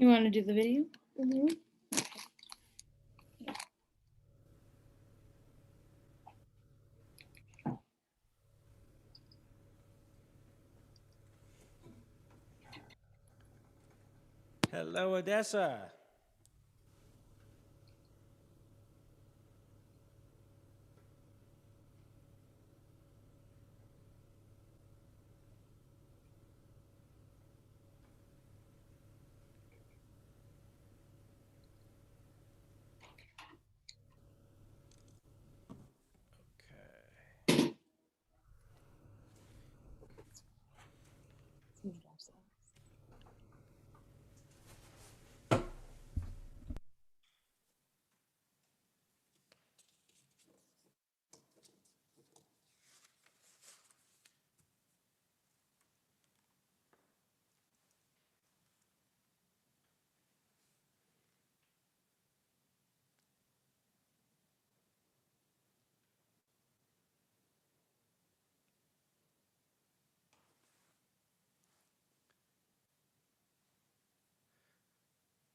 You want to do the video? Mm-hmm. Hello, Odessa.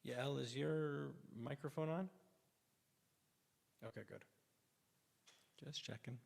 Yael, is your microphone on? Okay, good. Just checking.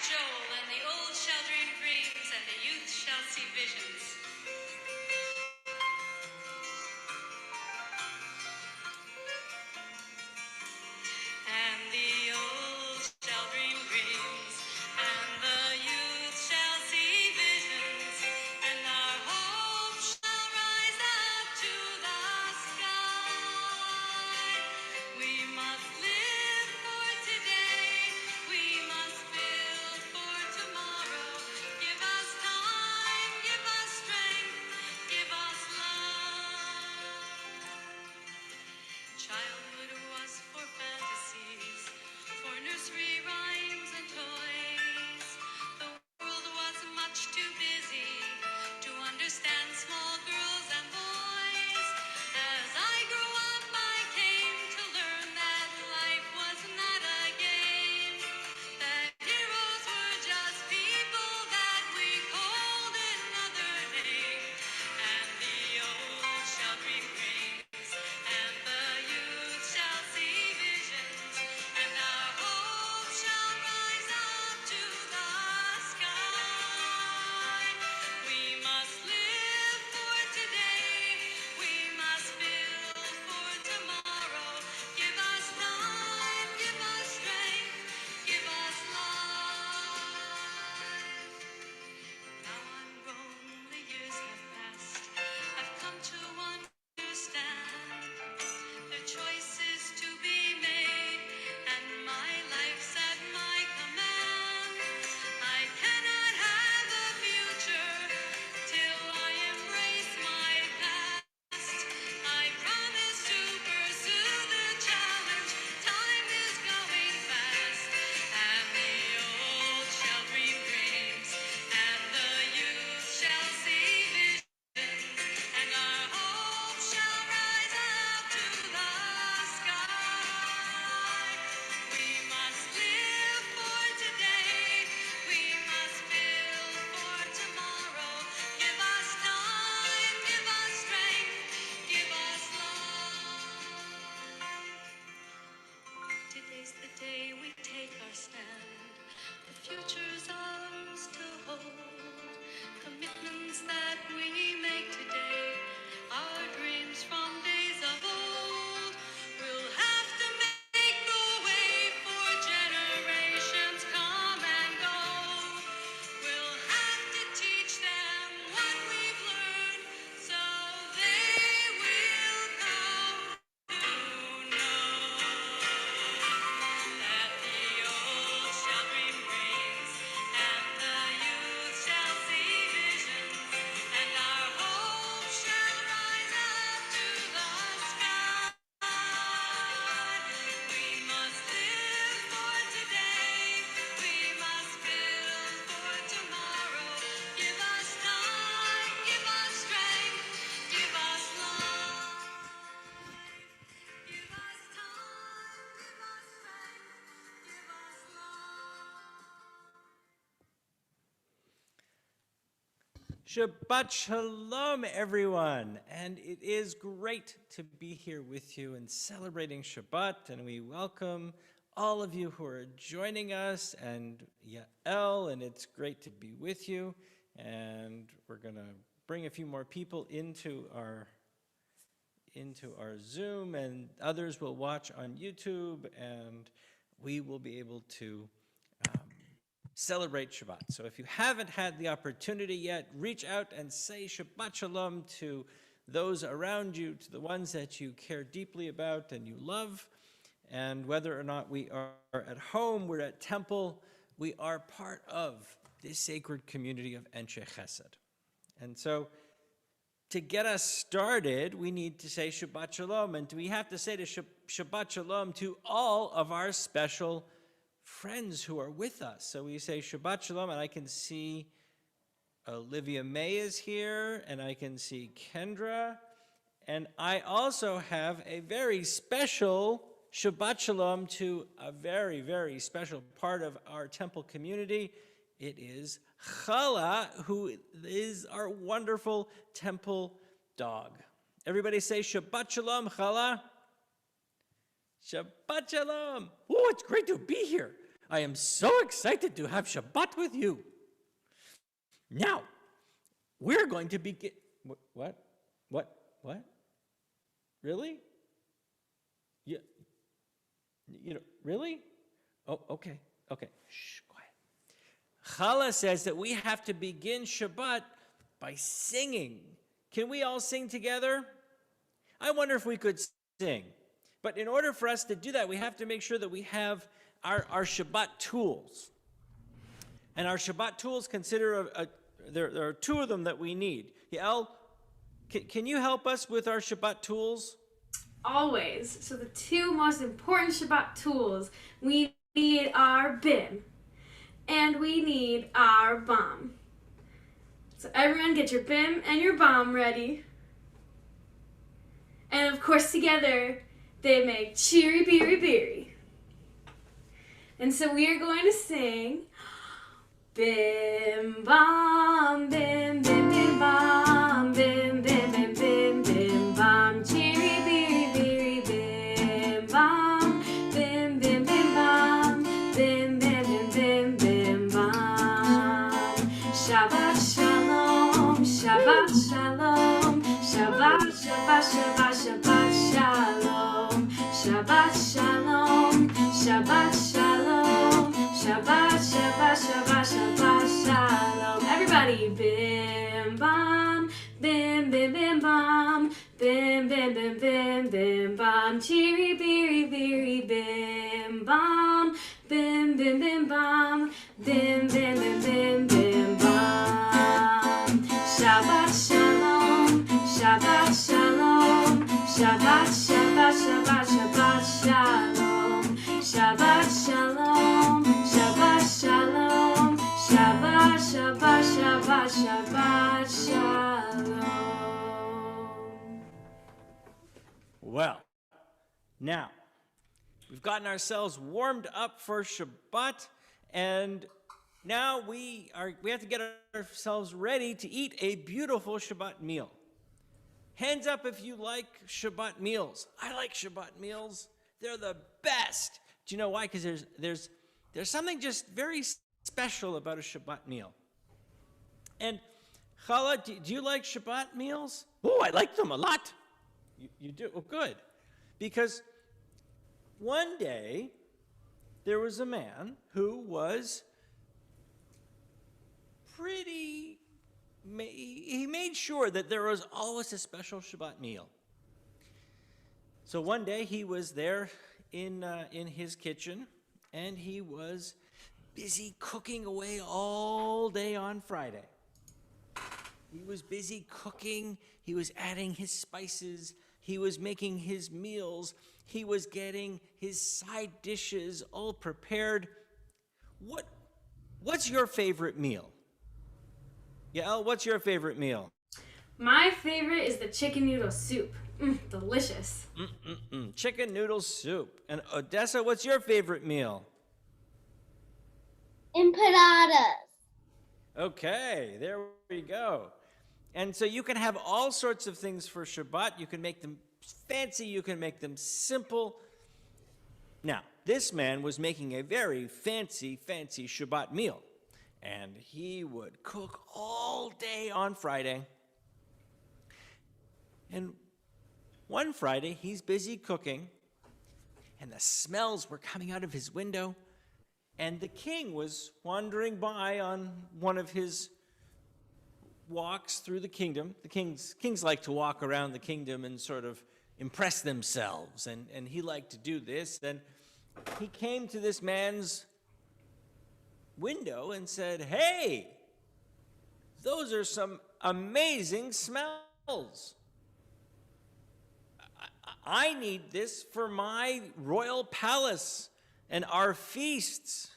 Joel, and the old shall dream dreams, and the youth shall see visions. And the old shall dream dreams, and the youth shall see visions, and our hope shall rise up to the sky. We must live for today, we must build for tomorrow. Give us time, give us strength, give us love. Childhood was for fantasies, for nursery rhymes and toys. The world was much too busy to understand small girls and boys. As I grew up, I came to learn that life was not a game, that heroes were just people that we called another name. And the old shall dream dreams, and the youth shall see visions, and our hope shall rise up to the sky. We must live for today, we must build for tomorrow. Give us time, give us strength, give us life. Now I'm grown, the years have passed, I've come to understand there are choices to be made, and my life's at my command. I cannot have a future till I embrace my past. I promise to pursue the challenge, time is going fast. And the old shall dream dreams, and the youth shall see visions, and our hope shall rise up to the sky. We must live for today, we must build for tomorrow. Give us time, give us strength, give us life. Today's the day we take our stand. The future's ours to hold. Commitments that we make today are dreams from days of old. We'll have to make the way for generations come and go. We'll have to teach them what we've learned, so they will come to know that the old shall dream dreams, and the youth shall see visions, and our hope shall rise up to the sky. We must live for today, we must build for tomorrow. Give us time, give us strength, give us life. Give us time, give us strength, give us love. Shabbat Shalom, everyone. And it is great to be here with you and celebrating Shabbat. And we welcome all of you who are joining us, and Yael, and it's great to be with you. And we're going to bring a few more people into our Zoom, and others will watch on YouTube, and we will be able to celebrate Shabbat. So if you haven't had the opportunity yet, reach out and say Shabbat Shalom to those around you, to the ones that you care deeply about and you love. And whether or not we are at home, we're at temple, we are part of this sacred community of Anshe Chesed. And so to get us started, we need to say Shabbat Shalom, and we have to say to Shabbat Shalom to all of our special friends who are with us. So we say Shabbat Shalom, and I can see Olivia May is here, and I can see Kendra, and I also have a very special Shabbat Shalom to a very, very special part of our temple community. It is Chala, who is our wonderful temple dog. Everybody say Shabbat Shalom, Chala. Shabbat Shalom. Oh, it's great to be here. I am so excited to have Shabbat with you. Now, we're going to begin. What? Really? You know, really? Oh, okay. Shh, quiet. Chala says that we have to begin Shabbat by singing. Can we all sing together? I wonder if we could sing. But in order for us to do that, we have to make sure that we have our Shabbat tools. And our Shabbat tools there are two of them that we need. Yael, can you help us with our Shabbat tools? Always. So the two most important Shabbat tools, we need our bim and we need our bomb. So everyone get your bim and your bomb ready. And of course together they make cheery beery beery. And so we are going to sing bim bam bim bim bim bam bim bim bim bim bim bam cheery beery beery bim bam bim bim bim bam bim bim bim bim bim bam. Shabbat Shalom, Shabbat Shalom, Shabbat Shabbat Shabbat Shabbat Shalom, Shabbat Shalom, Shabbat Shalom, Shabbat Shabbat Shabbat Shabbat Shalom. Everybody, bim bam, bim bim bim bam, bim bim bim bim bim bam, cheery beery beery bim bam, bim bim bim bam, bim bim bim bim bim bam. Shabbat Shalom, Shabbat Shalom, Shabbat Shabbat Shabbat Shabbat Shalom, Shabbat Shalom, Shabbat Shalom, Shabbat Shabbat Shabbat Shabbat Shalom. Well, now, we've gotten ourselves warmed up for Shabbat, and now we have to get ourselves ready to eat a beautiful Shabbat meal. Hands up if you like Shabbat meals. I like Shabbat meals. They're the best. Do you know why? Because there's something just very special about a Shabbat meal. And Chala, do you like Shabbat meals? Oh, I like them a lot. You do? Oh, good. Because one day there was a man who was he made sure that there was always a special Shabbat meal. So one day he was there in his kitchen, and he was busy cooking away all day on Friday. He was busy cooking, he was adding his spices, he was making his meals, he was getting his side dishes all prepared. What's your favorite meal? Yael, what's your favorite meal? My favorite is the chicken noodle soup. Delicious. Chicken noodle soup. And Odessa, what's your favorite meal? Empanadas. Okay, there we go. And so you can have all sorts of things for Shabbat. You can make them fancy, you can make them simple. Now, this man was making a very fancy Shabbat meal. And he would cook all day on Friday. And one Friday, he's busy cooking, and the smells were coming out of his window, and the king was wandering by on one of his walks through the kingdom. The kings like to walk around the kingdom and sort of impress themselves, and he liked to do this. Then he came to this man's window and said, "Hey, those are some amazing smells. I need this for my royal palace and our feasts."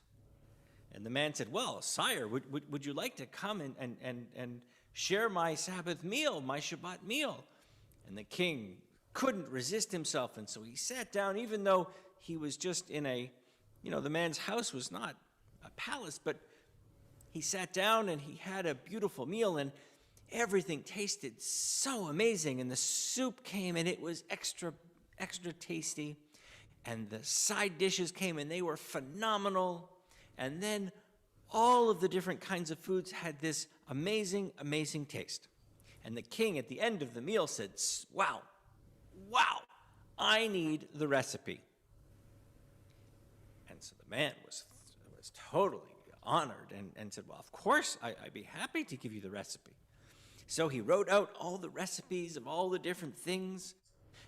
And the man said, "Well, sire, would you like to come and share my Sabbath meal, my Shabbat meal?" And the king couldn't resist himself, and so he sat down, even though he was just in the man's house was not a palace, but he sat down and he had a beautiful meal, and everything tasted so amazing, and the soup came and it was extra tasty, and the side dishes came and they were phenomenal, And then all of the different kinds of foods had this amazing, amazing taste. And the king at the end of the meal said, wow, I need the recipe. And so the man was totally honored and said, well, of course, I'd be happy to give you the recipe. So he wrote out all the recipes of all the different things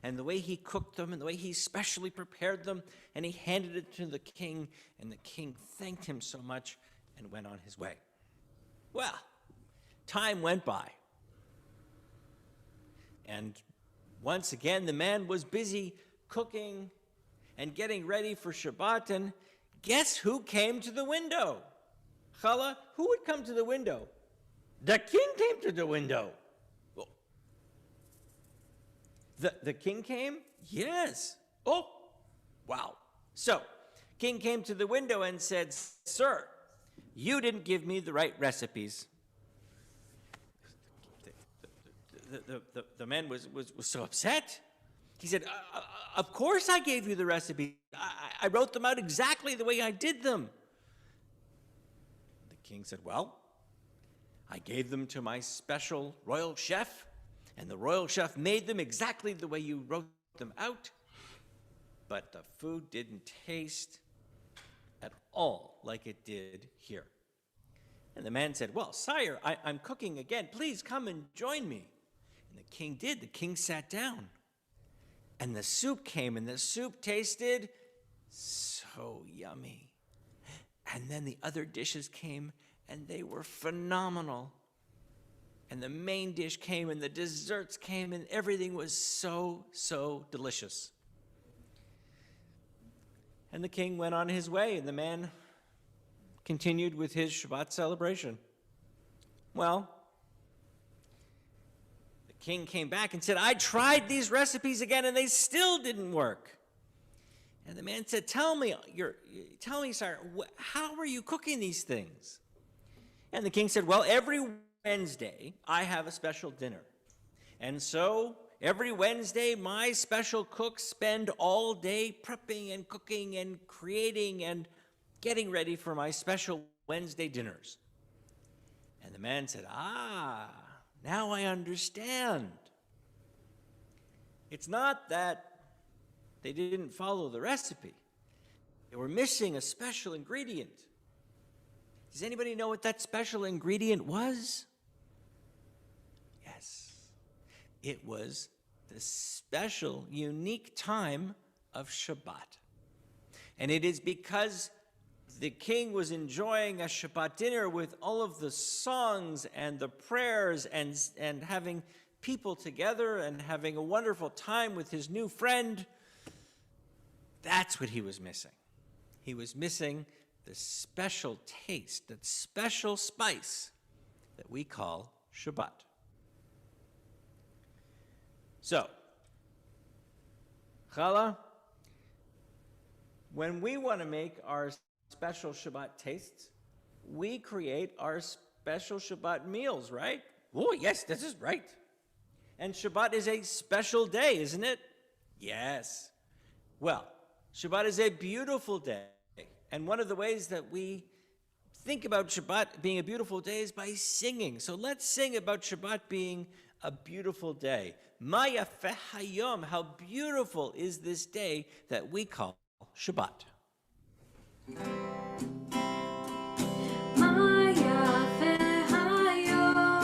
and the way he cooked them and the way he specially prepared them, and he handed it to the king, and the king thanked him so much and went on his way. Well, time went by. And once again, the man was busy cooking and getting ready for Shabbat, and guess who came to the window? Chala, who would come to the window? The king came to the window. The king came? Yes. Oh, wow. So, king came to the window and said, sir, you didn't give me the right recipes. The man was so upset. He said, of course I gave you the recipe. I wrote them out exactly the way I did them. The king said, well, I gave them to my special royal chef, and the royal chef made them exactly the way you wrote them out, but the food didn't taste at all like it did here. And the man said, well, sire, I'm cooking again. Please come and join me. And the king did. The king sat down. And the soup came, and the soup tasted so yummy. And then the other dishes came, and they were phenomenal. And the main dish came, and the desserts came, and everything was so, so delicious. And the king went on his way, and the man continued with his Shabbat celebration. Well, the king came back and said, I tried these recipes again, and they still didn't work. And the man said, tell me, sire, how are you cooking these things? And the king said, well, every Wednesday, I have a special dinner. And so every Wednesday, my special cooks spend all day prepping and cooking and creating and getting ready for my special Wednesday dinners. And the man said, now I understand. It's not that they didn't follow the recipe. They were missing a special ingredient. Does anybody know what that special ingredient was? Yes. It was the special, unique time of Shabbat. And it is because the king was enjoying a Shabbat dinner with all of the songs and the prayers and having people together and having a wonderful time with his new friend. That's what he was missing. He was missing the special taste, that special spice that we call Shabbat. So, Chala, when we want to make our special Shabbat tastes, we create our special Shabbat meals, right? Oh, yes, this is right. And Shabbat is a special day, isn't it? Yes. Well, Shabbat is a beautiful day. And one of the ways that we think about Shabbat being a beautiful day is by singing. So let's sing about Shabbat being a beautiful day. Ma yafeh hayom, how beautiful is this day that we call Shabbat. Ma yafeh hayom,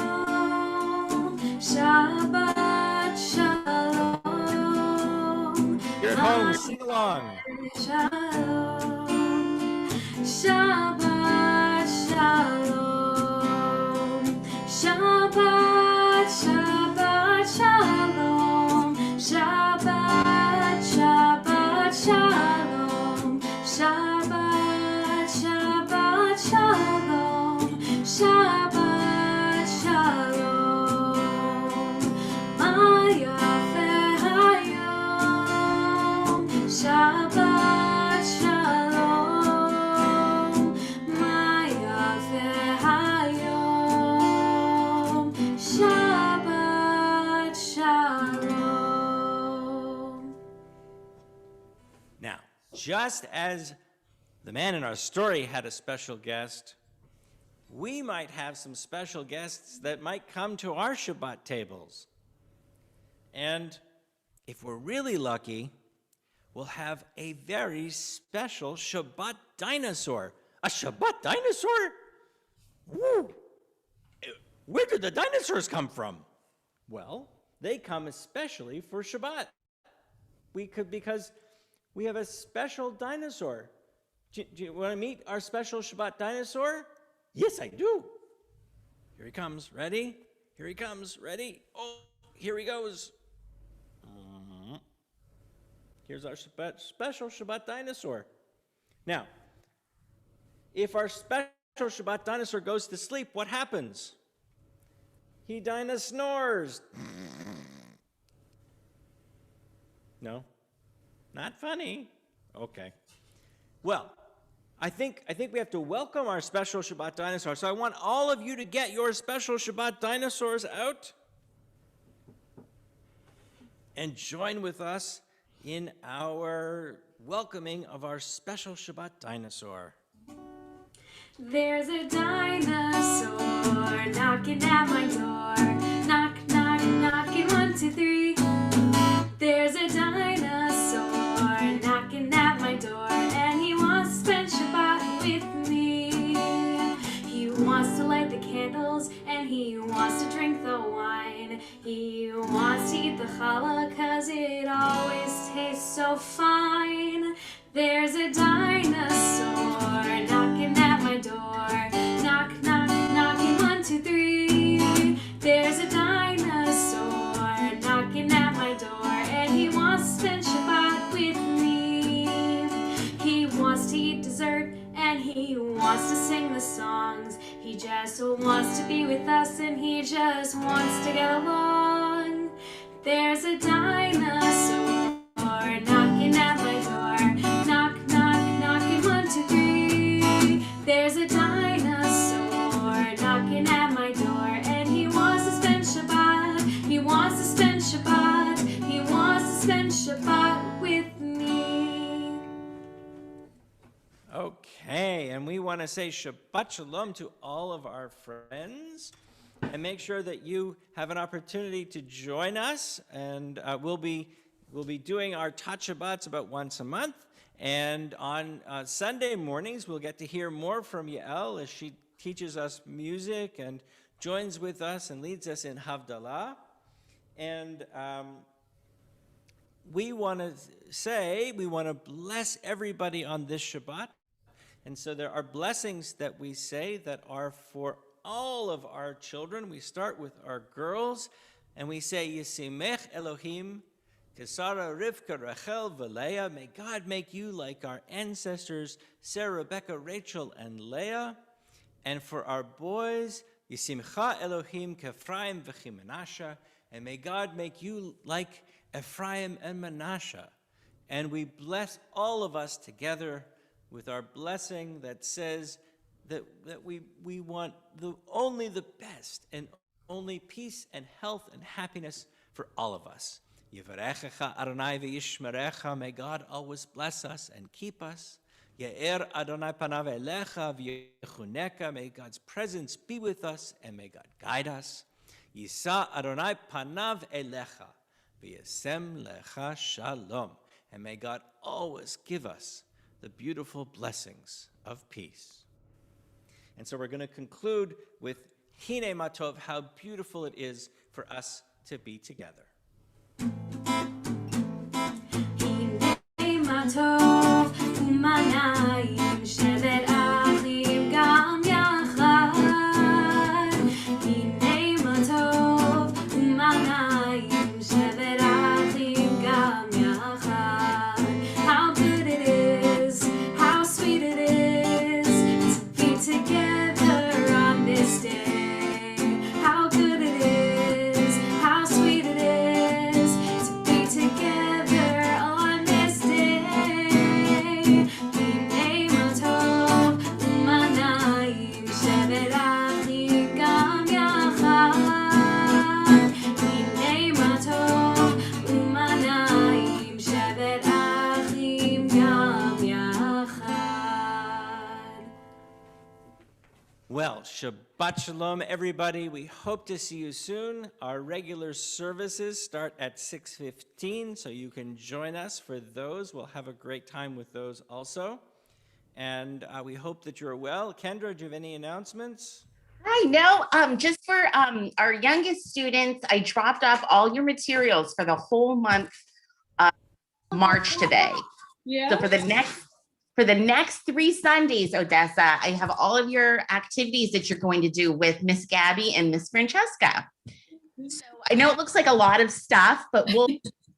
Shabbat Shalom. You're at home, sing along. Shalom, Shabbat Shalom, Shabbat, Shabbat Shalom, Shabbat, Shabbat Shalom, Shabbat, Shabbat Shalom, Shabbat Shalom, Ma yafeh hayom, Shabbat Shalom, Ma yafeh hayom, Shabbat Shalom. Now, just as the man in our story had a special guest, we might have some special guests that might come to our Shabbat tables. And if we're really lucky, we'll have a very special Shabbat Dinosaur. A Shabbat Dinosaur? Woo! Where did the dinosaurs come from? Well, they come especially for Shabbat. Because we have a special dinosaur. Do you want to meet our special Shabbat dinosaur? Yes, I do. Here he comes. Ready? Here he comes. Ready? Oh, here he goes. Here's our special Shabbat dinosaur. Now, if our special Shabbat dinosaur goes to sleep, what happens? He snores. No? Not funny? Okay. Well, I think we have to welcome our special Shabbat dinosaur. So I want all of you to get your special Shabbat dinosaurs out and join with us in our welcoming of our special Shabbat dinosaur. There's a dinosaur knocking at my door. Knock, knock, knocking, 1, 2, 3. There's a dinosaur knocking at my door, and he wants to spend Shabbat with me. He wants to light the candles, and he wants to drink the wine. He wants to eat the challah, 'cause it always tastes so fine. There's a dinosaur knocking at my door. Knock, knock, knocking, 1, 2, 3. There's a dinosaur knocking at my door, and he wants to spend Shabbat with me. He wants to eat dessert, and he wants to sing the songs. He just wants to be with us, and he just wants to get along. There's a dinosaur knocking at my door. Knock, knock, knocking, 1, 2, 3. There's a dinosaur knocking at my door, and he wants to spend Shabbat. He wants to spend Shabbat. He wants to spend Shabbat with me. Okay, and we want to say Shabbat Shalom to all of our friends, and make sure that you have an opportunity to join us, and we'll be doing our Tot Shabbats about once a month, and on Sunday mornings we'll get to hear more from Yael as she teaches us music and joins with us and leads us in Havdalah. And we want to bless everybody on this Shabbat. And so there are blessings that we say that are for all of our children. We start with our girls, and we say, Yisimech Elohim, Kesara, Rivka, Rachel, Leah. May God make you like our ancestors, Sarah, Rebecca, Rachel, and Leah. And for our boys, Yisimcha Elohim, Kephraim, V'chimenasha. And may God make you like Ephraim and Manasseh. And we bless all of us together with our blessing that says that we want only the best and only peace and health and happiness for all of us. Yivarechecha Adonai v'yishmerecha. May God always bless us and keep us. Ye'er Adonai panav elecha v'yechuneka. May God's presence be with us and may God guide us. Yisa Adonai panav elecha v'yasem lecha shalom. And may God always give us the beautiful blessings of peace. And so we're going to conclude with Hine Matov, how beautiful it is for us to be together. Hine Matov, umanayim shevet achim gam yachad. Hine Matov, umanayim shevet achim gam yachad. How good it is, how sweet it is to be together on this day. How good it is, how sweet it is to be together on this day. Hine Matov. Well, Shabbat Shalom, everybody. We hope to see you soon. Our regular services start at 6:15, so you can join us for those. We'll have a great time with those also. And we hope that you're well. Kendra, do you have any announcements? Hi, no, just for our youngest students, I dropped off all your materials for the whole month of March today. Yeah. So for the next 3 Sundays, Odessa, I have all of your activities that you're going to do with Miss Gabby and Miss Francesca. So I know it looks like a lot of stuff, but we'll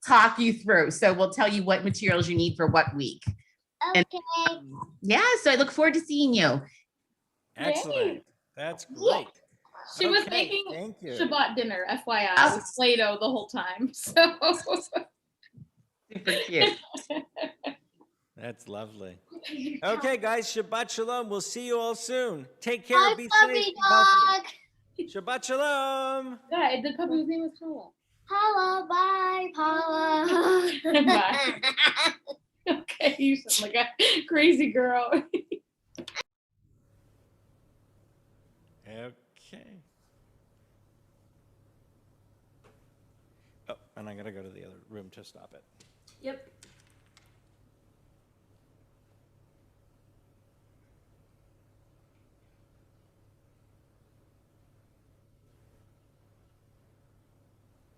talk you through. So we'll tell you what materials you need for what week. Okay. And, yeah, so I look forward to seeing you. Excellent. Yay. That's great. She was Okay, making thank you. Shabbat dinner, FYI, with Play-Doh the whole time. So Super cute. That's lovely. Okay, guys, Shabbat Shalom. We'll see you all soon. Take care. Bye, Be safe. puppy be healthy. dog. Shabbat Shalom. yeah, the puppy's name was Paula. Paula, bye, Paula. Bye. Okay, you sound like a crazy girl. Okay. Oh, and I gotta go to the other room to stop it. Yep.